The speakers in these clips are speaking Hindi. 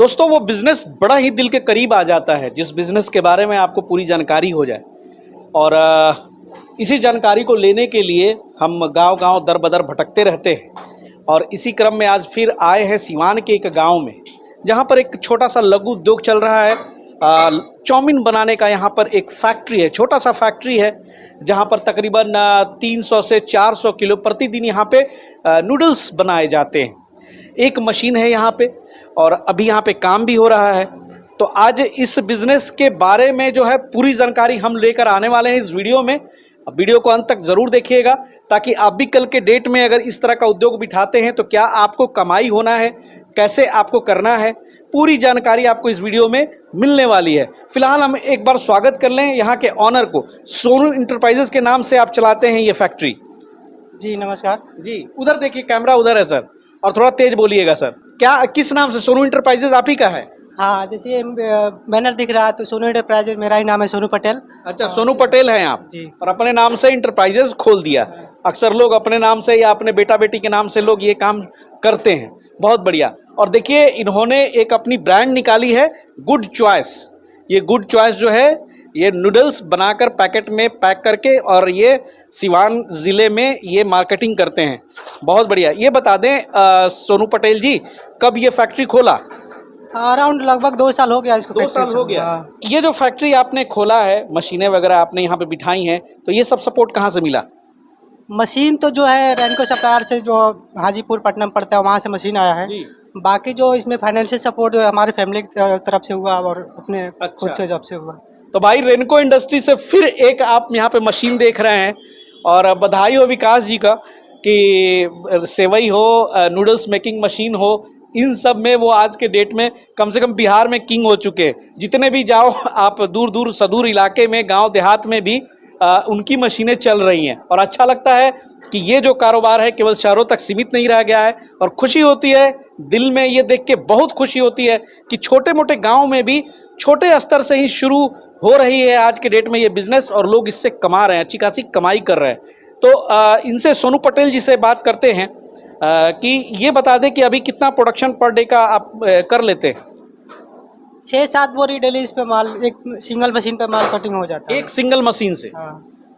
दोस्तों वो बिज़नेस बड़ा ही दिल के करीब आ जाता है जिस बिज़नेस के बारे में आपको पूरी जानकारी हो जाए। और इसी जानकारी को लेने के लिए हम गांव-गांव दर-बदर भटकते रहते हैं। और इसी क्रम में आज फिर आए हैं सिवान के एक गांव में, जहां पर एक छोटा सा लघु उद्योग चल रहा है। चाउमीन बनाने का यहाँ पर एक फैक्ट्री है, छोटा सा फैक्ट्री है, जहाँ पर तकरीबन 300 से 400 किलो प्रतिदिन यहाँ पे नूडल्स बनाए जाते हैं। एक मशीन है यहाँ पे और अभी यहाँ पे काम भी हो रहा है। तो आज इस बिज़नेस के बारे में जो है पूरी जानकारी हम लेकर आने वाले हैं इस वीडियो में। वीडियो को अंत तक ज़रूर देखिएगा ताकि आप भी कल के डेट में अगर इस तरह का उद्योग बिठाते हैं तो क्या आपको कमाई होना है, कैसे आपको करना है, पूरी जानकारी आपको इस वीडियो में मिलने वाली है। फिलहाल हम एक बार स्वागत कर लें यहाँ के ऑनर को। सोनू इंटरप्राइजेज़ के नाम से आप चलाते हैं ये फैक्ट्री? जी नमस्कार जी, उधर देखिए, कैमरा उधर है सर, और थोड़ा तेज बोलिएगा सर। क्या किस नाम से? सोनू इंटरप्राइजेज आप ही का है? हाँ, जैसे बैनर दिख रहा है तो सोनू एंटरप्राइजेज, मेरा ही नाम है सोनू पटेल। अच्छा, सोनू पटेल हैं आप जी। और अपने नाम से इंटरप्राइजेज खोल दिया। अक्सर लोग अपने नाम से या अपने बेटा बेटी के नाम से लोग ये काम करते हैं। बहुत बढ़िया। और देखिए, इन्होंने एक अपनी ब्रांड निकाली है, गुड चॉइस। ये गुड चॉइस जो है ये नूडल्स बनाकर पैकेट में पैक करके और ये सिवान ज़िले में ये मार्केटिंग करते हैं। बहुत बढ़िया। ये बता दें सोनू पटेल जी, कब ये फैक्ट्री खोला? अराउंड लगभग 2 साल हो गया इसको। 2 साल हो गया। हाँ। ये जो फैक्ट्री आपने खोला है, मशीनें वगैरह आपने यहाँ पे बिठाई हैं, तो ये सब सपोर्ट कहाँ से मिला? मशीन तो जो है रैनको सप्लायर से, जो हाजीपुर पटनम पड़ता है वहाँ से मशीन आया है। बाकी जो इसमें फाइनेंशियल सपोर्ट हमारी फैमिली की तरफ से हुआ और अपने खुद से जॉब से हुआ। तो भाई, रेनको इंडस्ट्री से फिर एक आप यहाँ पे मशीन देख रहे हैं और बधाई हो विकास जी का कि सेवई हो, नूडल्स मेकिंग मशीन हो, इन सब में वो आज के डेट में कम से कम बिहार में किंग हो चुके हैं। जितने भी जाओ आप दूर दूर सुदूर इलाके में, गांव देहात में भी उनकी मशीनें चल रही हैं। और अच्छा लगता है कि ये जो कारोबार है केवल शहरों तक सीमित नहीं रह गया है। और खुशी होती है दिल में ये देख के, बहुत खुशी होती है कि छोटे मोटे गाँव में भी छोटे स्तर से ही शुरू हो रही है आज के डेट में ये बिज़नेस, और लोग इससे कमा रहे हैं, अच्छी खासी कमाई कर रहे हैं। तो इनसे सोनू पटेल जी से बात करते हैं कि ये बता दें कि अभी कितना प्रोडक्शन पर डे का आप कर लेते हैं? 6-7 बोरी डेली इस पे माल, एक सिंगल मशीन पे माल कटिंग हो जाता है। एक सिंगल मशीन से? हाँ।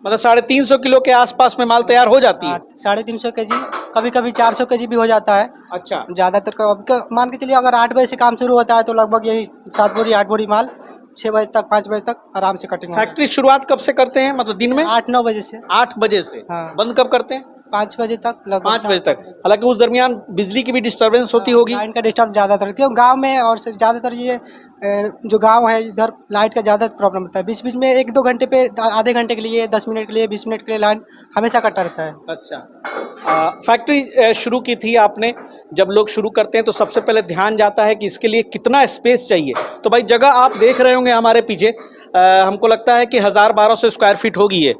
मतलब 350 किलो के आसपास में माल तैयार हो जाती है? 350 केजी, कभी कभी 400 केजी भी हो जाता है। अच्छा। ज़्यादातर मान के चलिए, अगर 8 बजे से काम शुरू होता है तो लगभग यही 7 बोरी 8 बोरी माल 6 बजे तक 5 बजे तक आराम से कटिंग। फैक्ट्री शुरुआत कब से करते हैं, मतलब दिन में? 8-9 बजे से। 8 बजे से? हाँ। बंद कब करते हैं? 5 बजे तक लगभग। 5 बजे तक। हालांकि उस दरमियान बिजली की भी डिस्टर्बेंस होती होगी? लाइन का डिस्टर्ब ज़्यादातर, क्यों गांव में, और ज़्यादातर ये जो गांव है इधर लाइट का ज़्यादा प्रॉब्लम होता है। बीच बीच में 1-2 घंटे पे, आधे घंटे के लिए, 10 मिनट के लिए, 20 मिनट के लिए लाइन हमेशा कटा रहता है। अच्छा। फैक्ट्री शुरू की थी आपने, जब लोग शुरू करते हैं तो सबसे पहले ध्यान जाता है कि इसके लिए कितना स्पेस चाहिए। तो भाई, जगह आप देख रहे होंगे हमारे पीछे, हमको लगता है कि 1000-1200 स्क्वायर फीट होगी ये।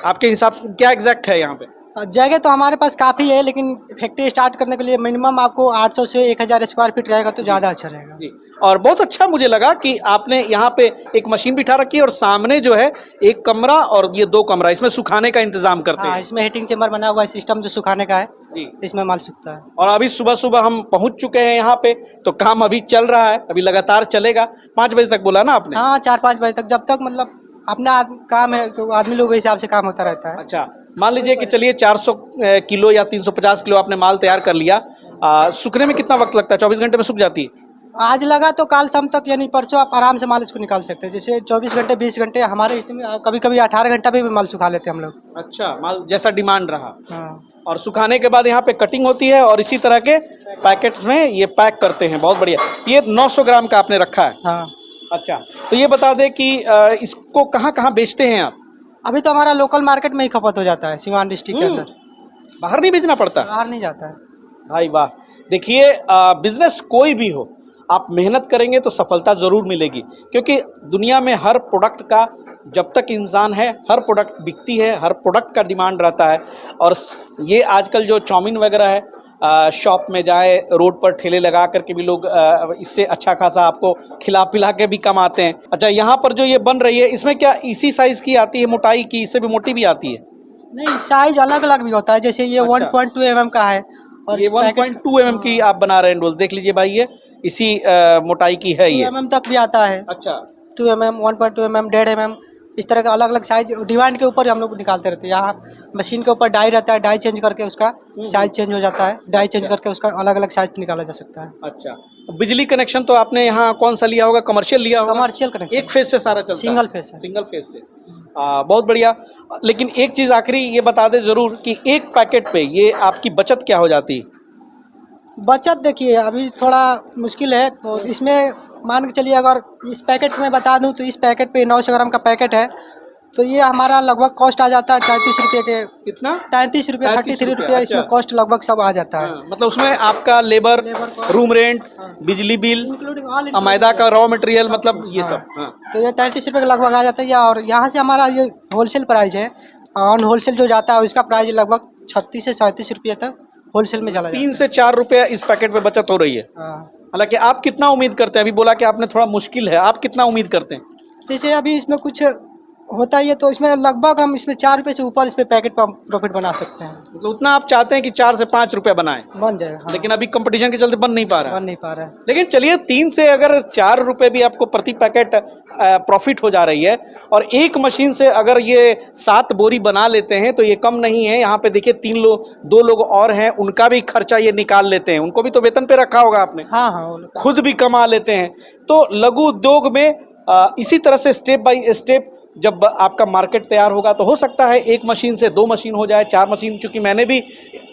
आपके हिसाब से क्या एग्जैक्ट है यहाँ पे? जगह तो हमारे पास काफ़ी है, लेकिन फैक्ट्री स्टार्ट करने के लिए मिनिमम आपको 800 से 1000 स्क्वायर फीट रहेगा तो ज़्यादा अच्छा रहेगा। जी। और बहुत अच्छा मुझे लगा कि आपने यहाँ पे एक मशीन बिठा रखी है और सामने जो है एक कमरा और ये 2 कमरा, इसमें सुखाने का इंतजाम करते हैं। इसमें हीटिंग चेम्बर बना हुआ है, सिस्टम जो सुखाने का है। जी। इसमें माल सूखता है। और अभी सुबह सुबह हम पहुँच चुके हैं यहाँ पे, तो काम अभी चल रहा है, अभी लगातार चलेगा। 5 बजे तक बोला ना आपने? हाँ, 4-5 बजे तक, जब तक मतलब अपना काम है तो आदमी लोग के हिसाब से काम होता रहता है। अच्छा, मान लीजिए कि चलिए 400 किलो या 350 किलो आपने माल तैयार कर लिया, सूखने में कितना वक्त लगता है? 24 घंटे में सूख जाती है? आज लगा तो काल शाम तक, यानी परसों आप आराम से माल इसको निकाल सकते हैं। जैसे 24 घंटे 20 घंटे, हमारे इसमें कभी कभी 18 घंटा भी माल सुखा लेते हैं हम लोग। अच्छा, माल जैसा डिमांड रहा। हाँ। और सुखाने के बाद यहाँ पे कटिंग होती है और इसी तरह के पैकेट्स में ये पैक करते हैं। बहुत बढ़िया। ये 900 ग्राम का आपने रखा है? हाँ। अच्छा, तो ये बता दें कि इसको कहाँ कहाँ बेचते हैं आप? अभी तो हमारा लोकल मार्केट में ही खपत हो जाता है, सिवान डिस्ट्रिक्ट के अंदर। बाहर नहीं बेचना पड़ता? बाहर नहीं जाता है। भाई वाह। देखिए, बिजनेस कोई भी हो, आप मेहनत करेंगे तो सफलता ज़रूर मिलेगी, क्योंकि दुनिया में हर प्रोडक्ट का, जब तक इंसान है, हर प्रोडक्ट बिकती है, हर प्रोडक्ट का डिमांड रहता है। और ये आजकल जो चाउमीन वगैरह है, शॉप में जाए, रोड पर ठेले लगा करके भी लोग इससे अच्छा खासा आपको खिला पिला के भी कमाते हैं। अच्छा, यहाँ पर जो ये बन रही है, इसमें क्या इसी साइज़ की आती है, मोटाई की, इससे भी मोटी भी आती है? नहीं, साइज अलग अलग भी होता है। जैसे ये 1.2 mm का है और ये 1.2 mm की आप बना रहे हैं नूडल्स। देख लीजिए भाई, इसी मोटाई की है ये। 2 mm तक भी आता है, अच्छा 2 mm, 1.2 mm, 1.5 mm, इस तरह का अलग अलग साइज डिमांड के ऊपर हम लोग निकालते रहते हैं। यहाँ मशीन के ऊपर डाई रहता है, डाई चेंज करके उसका साइज चेंज हो जाता है, डाई चेंज अच्छा। करके उसका अलग अलग साइज निकाला जा सकता है। अच्छा, बिजली कनेक्शन तो आपने यहाँ कौन सा लिया होगा, कमर्शियल लिया होगा? कमर्शियल कनेक्शन, एक फेज से सारा चलता है? सिंगल फेस है। सिंगल फेज से। बहुत बढ़िया। लेकिन एक चीज़ आखिरी ये बता दें ज़रूर कि एक पैकेट पे ये आपकी बचत क्या हो जाती? बचत देखिए अभी थोड़ा मुश्किल है, तो इसमें मान के चलिए अगर इस पैकेट में बता दूं तो इस पैकेट पे 900 ग्राम का पैकेट है, तो ये हमारा लगभग कॉस्ट आ जाता है 33 रुपये के। कितना? 33 रुपये, 33 33 रुपये अच्छा। इसमें कॉस्ट लगभग सब आ जाता है। हाँ, मतलब उसमें आपका labour, labour cost, room rent, हाँ, बिजली बिल, इंक्लूडिंग ऑल मैदा का रॉ मटेरियल, मतलब ये हाँ। सब। हाँ तो ये 33 रुपये के लगभग आ जाता है। और यहाँ से हमारा ये होलसेल प्राइस है, ऑन होलसेल जो जाता है उसका प्राइस लगभग 36 से 37 रुपये तक होलसेल में चला जाता 3 से 4 रुपये इस पैकेट पे बचत हो रही है। है। हाँ, हालांकि आप कितना उम्मीद करते हैं? अभी बोला कि आपने थोड़ा मुश्किल है, आप कितना उम्मीद करते हैं? जैसे अभी इसमें कुछ होता ही है तो इसमें लगभग हम इसमें 4 रुपये से ऊपर इस पे पैकेट पर प्रॉफिट बना सकते हैं। मतलब उतना आप चाहते हैं कि 4 से 5 रुपये बनाएं, बन जाएगा। हाँ, लेकिन अभी कंपटीशन के चलते बन नहीं पा रहा है। बन नहीं पा रहा है। लेकिन चलिए 3 से अगर 4 रुपये भी आपको प्रति पैकेट प्रॉफिट हो जा रही है, और एक मशीन से अगर ये 7 बोरी बना लेते हैं तो ये कम नहीं है। यहाँ पे देखिए 2 लोग और हैं, उनका भी खर्चा ये निकाल लेते हैं, उनको भी तो वेतन पे रखा होगा आपने। हाँ हाँ, वो लोग खुद भी कमा लेते हैं। तो लघु उद्योग में इसी तरह से स्टेप बाय स्टेप जब आपका मार्केट तैयार होगा तो हो सकता है 1 मशीन से 2 मशीन हो जाए, 4 मशीन। चूँकि मैंने भी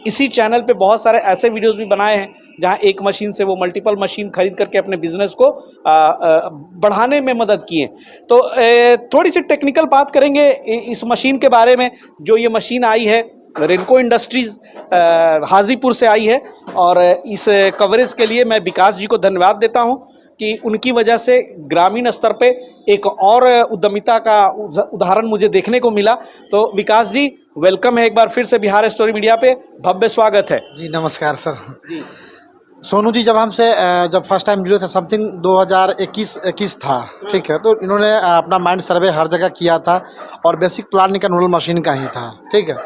इसी चैनल पे बहुत सारे ऐसे वीडियोस भी बनाए हैं जहां एक मशीन से वो मल्टीपल मशीन खरीद करके अपने बिजनेस को बढ़ाने में मदद किए। तो थोड़ी सी टेक्निकल बात करेंगे इस मशीन के बारे में। जो ये मशीन आई है रेनको इंडस्ट्रीज़ हाजीपुर से आई है, और इस कवरेज के लिए मैं विकास जी को धन्यवाद देता हूं कि उनकी वजह से ग्रामीण स्तर पे एक और उद्यमिता का उदाहरण मुझे देखने को मिला। तो विकास जी, वेलकम है एक बार फिर से बिहार स्टोरी मीडिया पे, भव्य स्वागत है जी। नमस्कार सर जी। सोनू जी। जब हमसे जब फर्स्ट टाइम जुड़े थे, समथिंग 2021 था, ठीक है। तो इन्होंने अपना माइंड सर्वे हर जगह किया था और बेसिक प्लान इनका नूडल मशीन का ही था, ठीक है।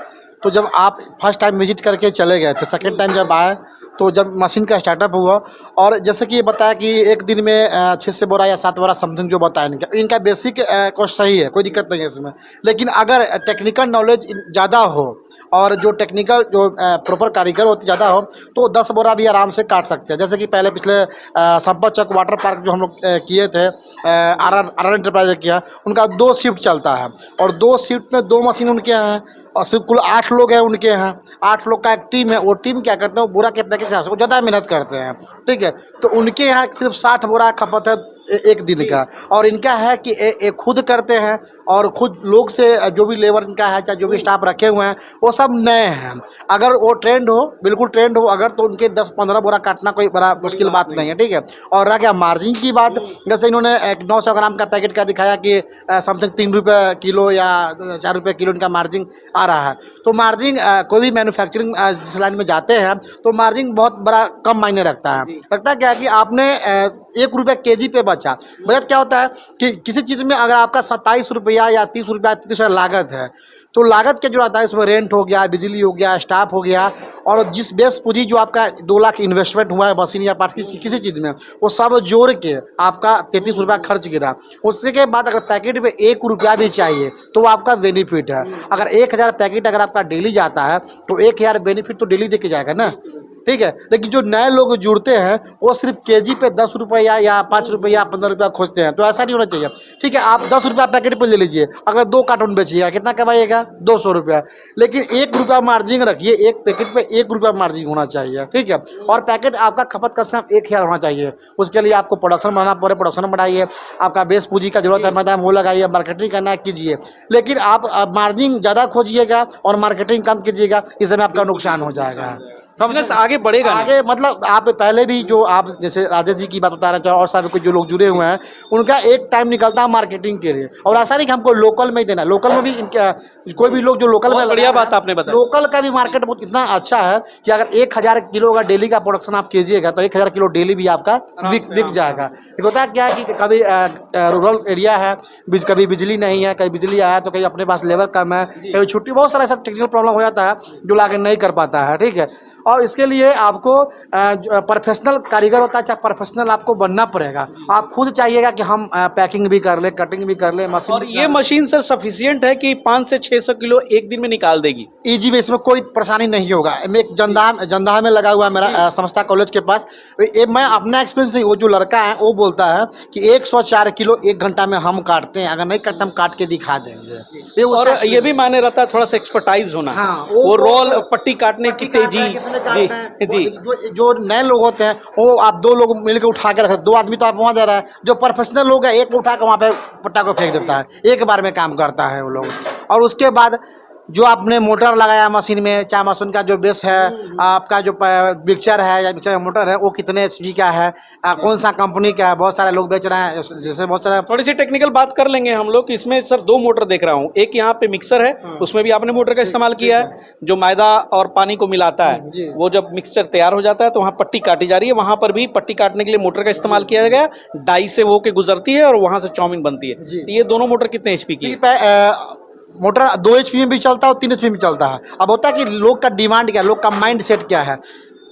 तो जब आप फर्स्ट टाइम विजिट करके चले गए थे, सेकेंड टाइम जब आए तो जब मशीन का स्टार्टअप हुआ, और जैसे कि ये बताया कि एक दिन में 6 से बोरा या 7 बोरा समथिंग जो बताया इनका बेसिक कॉस्ट सही है, कोई दिक्कत नहीं है इसमें। लेकिन अगर टेक्निकल नॉलेज ज़्यादा हो और जो टेक्निकल जो प्रॉपर कारीगर हो ज़्यादा हो तो 10 बोरा भी आराम से काट सकते हैं। जैसे कि पहले पिछले संपत चौक वाटर पार्क जो हम लोग किए थे, आर एंटरप्राइज किया, उनका 2 शिफ्ट चलता है, और 2 शिफ्ट में 2 मशीन उनके हैं, और सिर्फ कुल 8 लोग हैं उनके यहाँ। 8 लोग का एक टीम है। वो टीम क्या करते हैं, वो बोरा के पैकेज वो ज़्यादा मेहनत करते हैं, ठीक है। तो उनके यहाँ सिर्फ 60 बोरा खपत है एक दिन का, और इनका है कि खुद करते हैं, और खुद लोग से जो भी लेबर इनका है, चाहे जो भी स्टाफ रखे हुए हैं, वो सब नए हैं। अगर वो ट्रेंड हो, बिल्कुल ट्रेंड हो अगर, तो उनके 10-15 बोरा काटना कोई बड़ा मुश्किल बात नहीं है, ठीक है। और रह गया मार्जिन की बात, जैसे इन्होंने एक 900 ग्राम का पैकेट का दिखाया कि समथिंग 3 रुपये किलो या 4 रुपये किलो इनका मार्जिन आ रहा है। तो मार्जिन कोई भी मैन्युफैक्चरिंग जिस लाइन में जाते हैं तो मार्जिन बहुत बड़ा कम मायने रखता है। लगता है क्या कि आपने 1 रुपये केजी पे बचा। बचत क्या होता है कि किसी चीज़ में अगर आपका 27 रुपया या 30 रुपया 30 लागत है, तो लागत के जो आता है इसमें रेंट हो गया, बिजली हो गया, स्टाफ हो गया, और जिस बेस पूंजी जो आपका 2 लाख इन्वेस्टमेंट हुआ है मशीन या पार्ट किसी चीज़ में, वो सब जोड़ के आपका 33 रुपया खर्च गिरा। उसके के बाद अगर पैकेट में 1 रुपया भी चाहिए तो वो आपका बेनिफिट है। अगर 1000 पैकेट अगर आपका डेली जाता है तो 1000 बेनिफिट तो डेली दे के जाएगा ना, ठीक है। लेकिन जो नए लोग जुड़ते हैं वो सिर्फ केजी पे 10 रुपया या 5 रुपया 15 रुपया खोजते हैं, तो ऐसा नहीं होना चाहिए, ठीक है। आप 10 रुपया पैकेट पे ले लीजिए, अगर 2 कार्टून बेचिएगा कितना कमाइएगा, 200 रुपया। लेकिन 1 रुपया मार्जिन रखिए, एक पैकेट पे 1 रुपया मार्जिन होना चाहिए, ठीक है। और पैकेट आपका खपत का सिर्फ 1000 होना चाहिए। उसके लिए आपको प्रोडक्शन बनाना पड़े, प्रोडक्शन बढ़ाइए, आपका बेस पूंजी का जरूरत है मैदान वो लगाइए, मार्केटिंग करना है कीजिए। लेकिन आप मार्जिन ज़्यादा खोजिएगा और मार्केटिंग कम कीजिएगा, इसमें आपका नुकसान हो जाएगा। बिजनेस आगे बढ़ेगा आगे, मतलब आप पहले भी जो आप जैसे राजेश जी की बात बता रहे हैं और सारे कुछ जो लोग जुड़े हुए हैं, उनका एक टाइम निकलता है मार्केटिंग के लिए। और ऐसा नहीं कि हमको लोकल में ही देना, लोकल में भी इनका कोई भी लोग जो लोकल में, बढ़िया बात आपने बताया, लोकल का भी मार्केट बहुत इतना अच्छा है कि अगर 1000 किलो का डेली का प्रोडक्शन आप कीजिएगा तो 1000 किलो डेली भी आपका बिक जाएगा। एक होता है क्या कि कभी रूरल एरिया है, कभी बिजली नहीं है, कभी बिजली आया तो कहीं अपने पास लेबर कम है, कभी छुट्टी, बहुत सारा ऐसा टेक्निकल प्रॉब्लम हो जाता है जो लाके नहीं कर पाता है, ठीक है। और इसके लिए आपको प्रोफेशनल कारीगर होता है, चाहे प्रोफेशनल आपको बनना पड़ेगा। आप खुद चाहिएगा कि हम पैकिंग भी कर ले, कटिंग भी कर ले, मशीन और ये मशीन सर सफिशियंट है कि 5 से 600 किलो एक दिन में निकाल देगी? ईजी में, इसमें कोई परेशानी नहीं होगा। मैं एक जंदाहा में लगा हुआ है मेरा समस्ता कॉलेज के पास। मैं अपना एक्सपीरियंस नहीं, वो जो लड़का है वो बोलता है कि 104 किलो 1 घंटा में हम काटते हैं, अगर नहीं काटते हम काट के दिखा देंगे। ये और ये भी मायने रहता है थोड़ा सा एक्सपर्टाइज होना। हाँ, वो रोल पट्टी काटने की तेजी। जी जी। जो नए लोग होते हैं वो आप 2 लोग मिलकर उठा के रखते, 2 आदमी तो आप वहाँ जा रहा है। जो प्रोफेशनल लोग हैं एक उठा के वहाँ पे पट्टा को फेंक देता है, एक बार में काम करता है वो लोग। और उसके बाद जो आपने मोटर लगाया मशीन में, चाहे मशीन का जो बेस है, आपका जो मिक्सचर है या मिक्सचर मोटर है वो कितने एचपी का है, कौन सा कंपनी का है, बहुत सारे लोग बेच रहे हैं। जैसे बहुत सारे थोड़ी सी टेक्निकल बात कर लेंगे हम लोग। इसमें सर 2 मोटर देख रहा हूँ, एक यहाँ पे मिक्सर है, उसमें भी आपने मोटर का इस्तेमाल किया है, जो मैदा और पानी को मिलाता है। वो जब मिक्सचर तैयार हो जाता है तो वहाँ पट्टी काटी जा रही है, वहाँ पर भी पट्टी काटने के लिए मोटर का इस्तेमाल किया गया। डाई से वो के गुजरती है और वहाँ से चाउमीन बनती है। ये दोनों मोटर कितने एचपी की है? मोटर 2 एचपी में भी चलता है और 3 एचपी में चलता है। अब होता है कि लोग का डिमांड क्या है, लोग का माइंड सेट क्या है।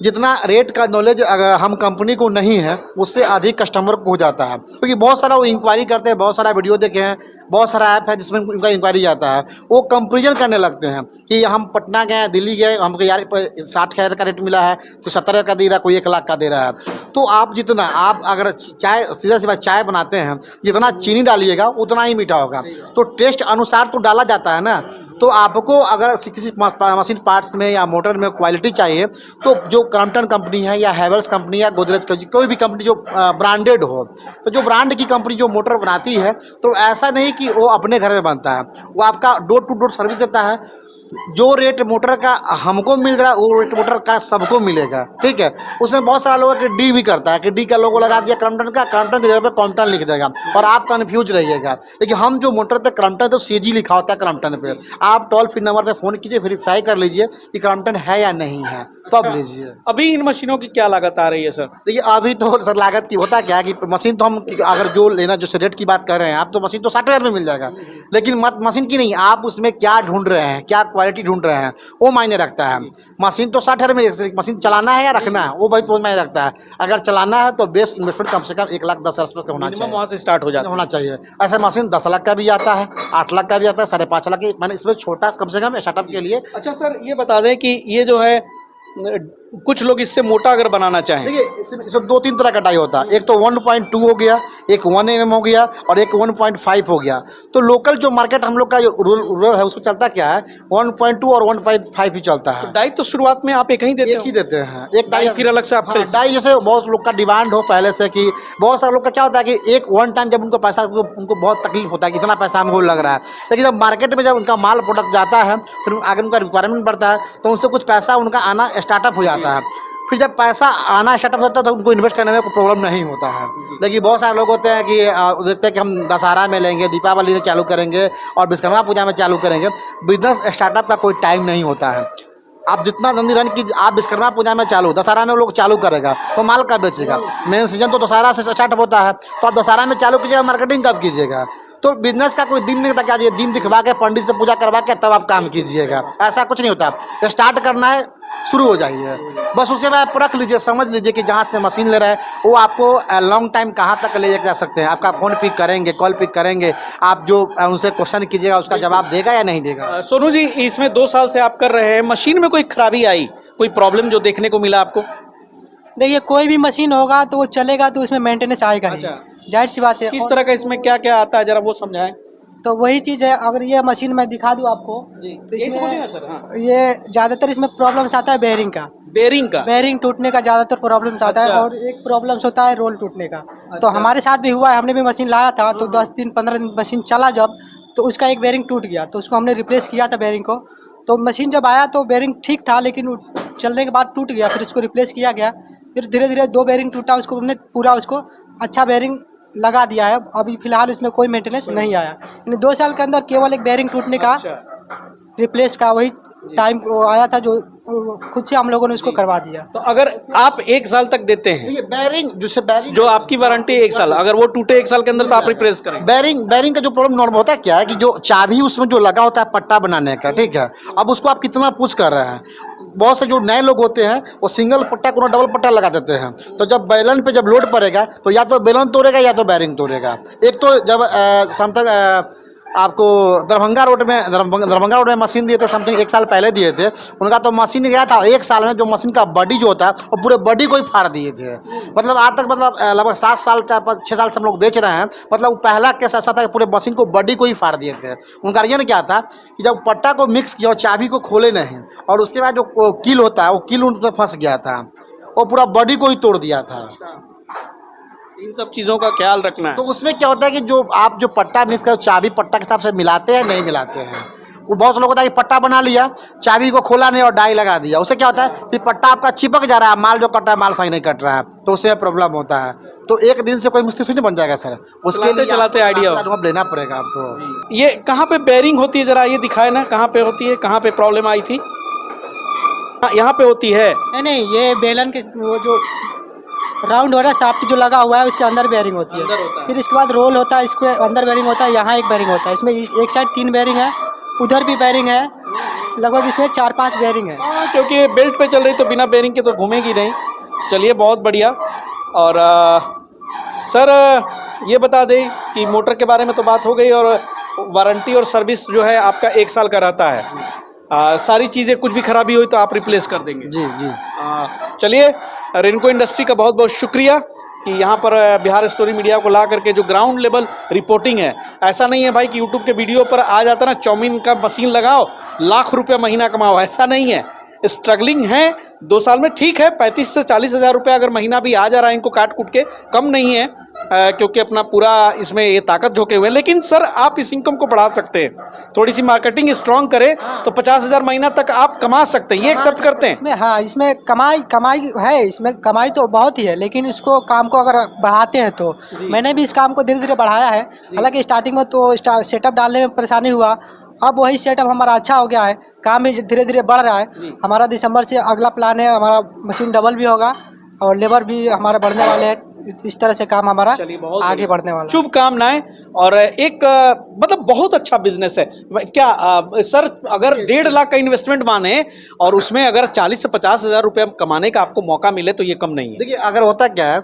जितना रेट का नॉलेज अगर हम कंपनी को नहीं है, उससे अधिक कस्टमर को हो जाता है। क्योंकि बहुत सारा वो इंक्वायरी करते हैं, बहुत सारा वीडियो देखे हैं, बहुत सारा ऐप है जिसमें उनका इंक्वायरी जाता है। वो कंपेरिजन करने लगते हैं कि हम पटना गए, दिल्ली गए, हमको यार 60,000 का रेट मिला है, तो 70,000 का दे रहा है, कोई 1 लाख का दे रहा है। तो आप अगर चाय, सीधा सीधा चाय बनाते हैं, जितना चीनी डालिएगा उतना ही मीठा होगा। तो टेस्ट अनुसार तो डाला जाता है ना। तो आपको अगर किसी मशीन पार्ट्स में या मोटर में क्वालिटी चाहिए, तो जो क्रॉम्पटन कंपनी है या हैवेल्स कंपनी या गोदरेज कोई भी कंपनी जो ब्रांडेड हो, तो जो ब्रांड की कंपनी जो मोटर बनाती है, तो ऐसा नहीं कि वो अपने घर में बनता है, वो आपका डोर टू डोर सर्विस देता है। जो रेट मोटर का हमको मिल रहा है वो रेट मोटर का सबको मिलेगा, ठीक है। उसमें बहुत सारा लोग डी भी करता है कि डी का लोगो लगा दिया क्रॉम्पटन का, क्रॉम्पटन की जगह पे क्रॉम्पटन लिख देगा और आप कन्फ्यूज रहिएगा। लेकिन हम जो मोटर पे क्रॉम्पटन तो सीजी लिखा होता है क्रॉम्पटन पे। आप टोल फ्री नंबर पे फ़ोन कीजिए, वेरीफाई कर लीजिए कि क्रॉम्पटन है या नहीं है, तब लीजिए। अभी इन मशीनों की क्या लागत आ रही है सर? देखिए अभी तो सर लागत की होता क्या है कि मशीन तो हम अगर जो लेना, जो रेट की बात कर रहे हैं आप, तो मशीन तो 60,000 में मिल जाएगा। लेकिन मशीन की नहीं, आप उसमें क्या ढूंढ रहे हैं, क्या क्वालिटी ढूंढ रहे हैं, वो मायने रखता है। मशीन तो 60,000 में, मशीन चलाना है या रखना है वो बहुत मायने रखता है। अगर चलाना है तो बेस इन्वेस्टमेंट कम से कम 1,10,000 का होना चाहिए, वहाँ से स्टार्ट होना चाहिए। ऐसे मशीन 10 लाख का भी आता है, 8 लाख का भी आता है, 5.5 लाख की। मैंने इसमें छोटा कम से कम स्टार्टअप के लिए। अच्छा सर, ये बता दें कि ये जो है कुछ लोग इससे मोटा अगर बनाना चाहें, देखिए इसमें 2-3 तरह का डाई होता है। एक तो 1.2 हो गया, एक 1 mm हो गया और एक 1.5 हो गया। तो लोकल जो मार्केट हम लोग का जो रूरल है उसमें चलता क्या है, 1.2 और 1.5 ही चलता है। तो डाई तो शुरुआत में आप एक ही देते हैं, एक डाई फिर अलग से आप डाई। जैसे बहुत लोग का डिमांड हो पहले से कि बहुत सारे लोग का क्या होता है कि एक वन टाइम जब उनको पैसा, उनको बहुत तकलीफ होता है कि इतना पैसा हमको लग रहा है। लेकिन जब मार्केट में जब उनका माल प्रोडक्ट जाता है, फिर आगे उनका रिक्वायरमेंट बढ़ता है, तो उनसे कुछ पैसा उनका आना स्टार्टअप हो जाता है। फिर जब पैसा आना स्टार्टअप होता है तो उनको इन्वेस्ट करने में कोई प्रॉब्लम नहीं होता है। लेकिन बहुत सारे लोग होते हैं कि देखते हैं कि हम दशहरा में लेंगे, दीपावली में चालू करेंगे और विश्वकर्मा पूजा में चालू करेंगे। बिजनेस स्टार्टअप का कोई टाइम नहीं होता है। आप जितना जल्दी रन की, आप विश्वकर्मा पूजा में चालू, दशहरा में लोग चालू करेगा तो माल कब बेचेगा? मेन सीजन तो दशहरा से स्टार्ट होता है, तो आप दशहरा में चालू कीजिएगा, मार्केटिंग कब कीजिएगा? तो बिजनेस का कोई दिन नहीं होता क्या, ये दिन दिखवा के पंडित से पूजा करवा के तब आप काम कीजिएगा, ऐसा कुछ नहीं होता। स्टार्ट करना है, शुरू हो जाइए बस। उसके बाद आप रख लीजिए, समझ लीजिए कि जहाँ से मशीन ले रहा है वो आपको लॉन्ग टाइम कहाँ तक ले जा सकते हैं। आपका फ़ोन पिक करेंगे, कॉल पिक करेंगे, आप जो उनसे क्वेश्चन कीजिएगा उसका जवाब देगा या नहीं देगा। सोनू जी, इसमें 2 साल से आप कर रहे हैं, मशीन में कोई खराबी आई, कोई प्रॉब्लम जो देखने को मिला आपको? देखिए कोई भी मशीन होगा तो वो चलेगा तो उसमें मेंटेनेंस आएगा ही, जाहिर सी बात है। किस तरह का इसमें क्या क्या आता है, जरा वो समझाएं। तो वही चीज़ है, अगर ये मशीन मैं दिखा दूँ आपको तो इसमें ये ज़्यादातर इसमें प्रॉब्लम्स आता है बेयरिंग टूटने का ज़्यादातर प्रॉब्लम्स आता है। और एक प्रॉब्लम्स होता है रोल टूटने का। तो हमारे साथ भी हुआ है, हमने भी मशीन लाया था तो 10 दिन 15 दिन मशीन चला जब, तो उसका एक बेयरिंग टूट गया, तो उसको हमने रिप्लेस किया था बेयरिंग को। तो मशीन जब आया तो बेयरिंग ठीक था, लेकिन चलने के बाद टूट गया, फिर उसको रिप्लेस किया गया। फिर धीरे धीरे 2 बेयरिंग टूटा, उसको हमने पूरा उसको अच्छा बेयरिंग लगा दिया है। अभी फिलहाल इसमें कोई मेंटेनेंस नहीं आया, यानी 2 साल के अंदर केवल एक बेयरिंग टूटने का रिप्लेस का वही टाइम आया था, जो खुद से हम लोगों ने उसको करवा दिया। तो अगर आप 1 साल तक देते हैं, ये बेयरिंग जो आपकी वारंटी 1 साल, अगर वो टूटे 1 साल के अंदर तो आप रिप्लेस करें। बेयरिंग का जो प्रॉब्लम नॉर्मल होता है क्या है कि जो चाबी उसमें जो लगा होता है पट्टा बनाने का, ठीक है, अब उसको आप कितना पुश कर रहे हैं, बहुत से जो नए लोग होते हैं वो सिंगल पट्टा को डबल पट्टा लगा देते हैं। तो जब बेलन पे जब लोड पड़ेगा तो या तो बेलन तोड़ेगा या तो बैरिंग तोड़ेगा। एक तो जब समथिंग आपको दरभंगा रोड में मशीन दिए थे, समथिंग 1 साल पहले दिए थे। उनका तो मशीन गया था 1 साल में, जो मशीन का बॉडी जो होता है वो पूरे बॉडी को ही फाड़ दिए थे। मतलब आज तक मतलब लगभग 7 साल 4-5-6 साल से हम लोग बेच रहे हैं। मतलब वो पहला केस ऐसा था कि पूरे मशीन को बॉडी को ही फाड़ दिए थे। उनका रीजन क्या था कि जब पट्टा को मिक्स किया और चाबी को खोले नहीं, और उसके बाद जो कील होता है वो कील उनसे फंस गया था, वो पूरा बॉडी को ही तोड़ दिया था। इन सब चीज़ों का ख्याल रखना है। तो उसमें क्या होता है कि जो आप जो पट्टा मिक्स कर चाबी पट्टा के हिसाब से मिलाते हैं नहीं मिलाते हैं। वो बहुत से लोग होता है कि पट्टा बना लिया, चाबी को खोला नहीं और डाई लगा दिया, उससे क्या होता है फिर पट्टा आपका चिपक जा रहा है, माल जो कट रहा है माल सही नहीं कट रहा है, तो उससे प्रॉब्लम होता है। तो एक दिन से कोई मुश्किल नहीं बन जाएगा सर, उसके लिए चलाते आइडिया अनुभव लेना पड़ेगा आपको। ये कहाँ पे बेरिंग होती है, जरा ये दिखाए ना, कहाँ पे होती है, कहाँ पे प्रॉब्लम आई थी? यहाँ पे होती है। नहीं, ये बेलन के वो जो राउंड हो रहा है शाफ्ट जो लगा हुआ है उसके अंदर बेयरिंग होती है। फिर इसके बाद रोल होता है, इसके अंदर बेयरिंग होता है, यहाँ एक बेयरिंग होता है। इसमें एक साइड 3 बेयरिंग है, उधर भी बेयरिंग है, लगभग इसमें 4-5 बेयरिंग है। हाँ, क्योंकि ये बेल्ट पे चल रही तो बिना बेरिंग के तो घूमेगी नहीं। चलिए बहुत बढ़िया। और सर ये बता दें कि मोटर के बारे में तो बात हो गई, और वारंटी और सर्विस जो है आपका 1 साल का रहता है। सारी चीज़ें कुछ भी खराबी हुई तो आप रिप्लेस कर देंगे? जी जी। चलिए, रेनको इंडस्ट्री का बहुत बहुत शुक्रिया कि यहाँ पर बिहार स्टोरी मीडिया को ला करके जो ग्राउंड लेवल रिपोर्टिंग है। ऐसा नहीं है भाई कि यूट्यूब के वीडियो पर आ जाता ना, चाउमीन का मशीन लगाओ लाख रुपया महीना कमाओ, ऐसा नहीं है। स्ट्रगलिंग है 2 साल में, ठीक है 35 से 40 हज़ार रुपया अगर महीना भी आ जा रहा है इनको काट कूट के, कम नहीं है, क्योंकि अपना पूरा इसमें ये ताकत झोंके हुए हैं। लेकिन सर आप इस इनकम को बढ़ा सकते हैं, थोड़ी सी मार्केटिंग स्ट्रांग करें तो 50 हज़ार महीना तक आप कमा सकते हैं। ये एक्सेप्ट करते हैं? इसमें हाँ, इसमें कमाई है, इसमें कमाई तो बहुत ही है, लेकिन इसको काम को अगर बढ़ाते हैं तो मैंने भी इस काम को धीरे धीरे बढ़ाया है। हालांकि स्टार्टिंग में तो सेटअप डालने में परेशानी हुआ, अब वही सेटअप हमारा अच्छा हो गया है, काम भी धीरे धीरे बढ़ रहा है। हमारा दिसंबर से अगला प्लान है, हमारा मशीन डबल भी होगा और लेबर भी हमारे बढ़ने वाले हैं। इस तरह से काम हमारा आगे बढ़ने वाला है। शुभकामनाएं। और एक मतलब बहुत अच्छा बिजनेस है क्या सर? अगर 1.5 लाख का इन्वेस्टमेंट माने और उसमें अगर 40 से 50 हज़ार रुपया कमाने का आपको मौका मिले तो ये कम नहीं है। देखिए अगर होता क्या है,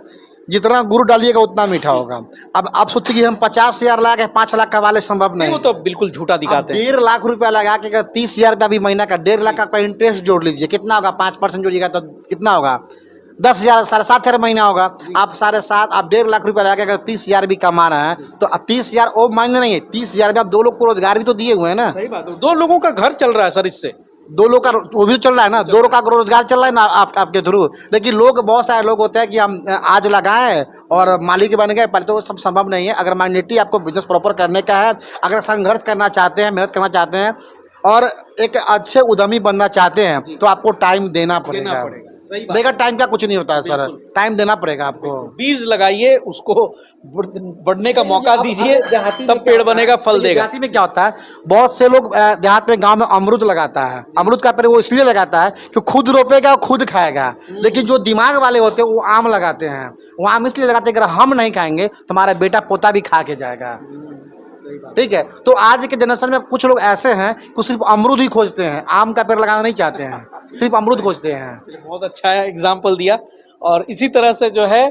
जितना गुड़ डालिएगा उतना मीठा होगा। अब आप सोचिए कि हम 50 हज़ार लगा के 5 लाख कमा ले, संभव नहीं। वो तो बिल्कुल झूठा दिखाते हैं। 1.5 लाख रुपया लगा के अगर 30 हज़ार रुपया भी महीना का, 1.5 लाख का इंटरेस्ट जोड़ लीजिए, कितना होगा? 5% जोड़िएगा तो कितना होगा? 10,000, 7,500 महीना होगा। आप 7.5, आप 1.5 लाख रुपया लगा के अगर 30 हज़ार भी कमा रहे हैं तो 30 हज़ार वो मायने नहीं है। 30 हज़ार में आप 2 लोग को रोजगार भी तो दिए हुए हैं ना। सही बात है, 2 लोगों का घर चल रहा है सर इससे। 2 लोग का वो भी चल रहा है ना, 2 लोग का रोजगार चल रहा है ना आपके थ्रू। लेकिन लोग बहुत सारे लोग होते हैं कि हम आज लगाए और मालिक बन गए, पहले तो वो सब संभव नहीं है। अगर माइनॉरिटी आपको बिजनेस प्रॉपर करने का है, अगर संघर्ष करना चाहते हैं, मेहनत करना चाहते हैं और एक अच्छे उद्यमी बनना चाहते हैं तो आपको टाइम देना पड़ेगा। बगैर टाइम का कुछ नहीं होता है सर, टाइम देना पड़ेगा आपको। बीज लगाइए, उसको बढ़ने का मौका दीजिए, तब पेड़ बनेगा, फल देगा। देहाती में क्या होता है, बहुत से लोग देहात में गांव में अमरूद लगाता है। अमरूद का पेड़ वो इसलिए लगाता है कि खुद रोपेगा और खुद खाएगा। लेकिन जो दिमाग वाले होते हैं वो आम लगाते हैं। वो आम इसलिए लगाते हैं अगर हम नहीं खाएंगे तो हमारा बेटा पोता भी खा के जाएगा। ठीक है, तो आज के जनरेशन में कुछ लोग ऐसे हैं कि सिर्फ अमरूद ही खोजते हैं, आम का पेड़ लगाना नहीं चाहते हैं, सिर्फ अमरूद खोजते हैं। बहुत अच्छा एग्जाम्पल दिया। और इसी तरह से जो है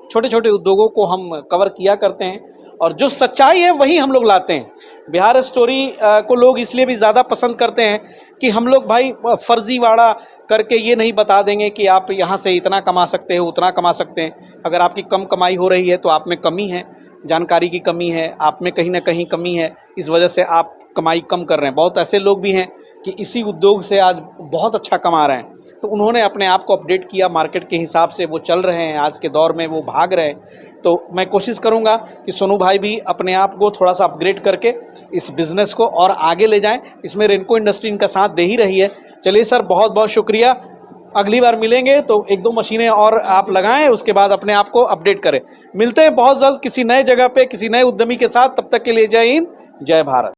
छोटे छोटे उद्योगों को हम कवर किया करते हैं और जो सच्चाई है वही हम लोग लाते हैं। बिहार स्टोरी को लोग इसलिए भी ज़्यादा पसंद करते हैं कि हम लोग भाई फर्जीवाड़ा करके ये नहीं बता देंगे कि आप यहाँ से इतना कमा सकते हो, उतना कमा सकते हैं। अगर आपकी कम कमाई हो रही है तो आप में कमी है, जानकारी की कमी है, आप में कहीं ना कहीं कमी है, इस वजह से आप कमाई कम कर रहे हैं। बहुत ऐसे लोग भी हैं कि इसी उद्योग से आज बहुत अच्छा कमा रहे हैं, तो उन्होंने अपने आप को अपडेट किया, मार्केट के हिसाब से वो चल रहे हैं, आज के दौर में वो भाग रहे हैं। तो मैं कोशिश करूंगा कि सोनू भाई भी अपने आप को थोड़ा सा अपग्रेड करके इस बिज़नेस को और आगे ले जाएं। इसमें रेनको इंडस्ट्री इनका साथ दे ही रही है। चलिए सर, बहुत बहुत शुक्रिया। अगली बार मिलेंगे तो 1-2 मशीनें और आप लगाएं, उसके बाद अपने आप को अपडेट करें। मिलते हैं बहुत जल्द किसी नए जगह पे, किसी नए उद्यमी के साथ। तब तक के लिए जय हिंद, जय भारत।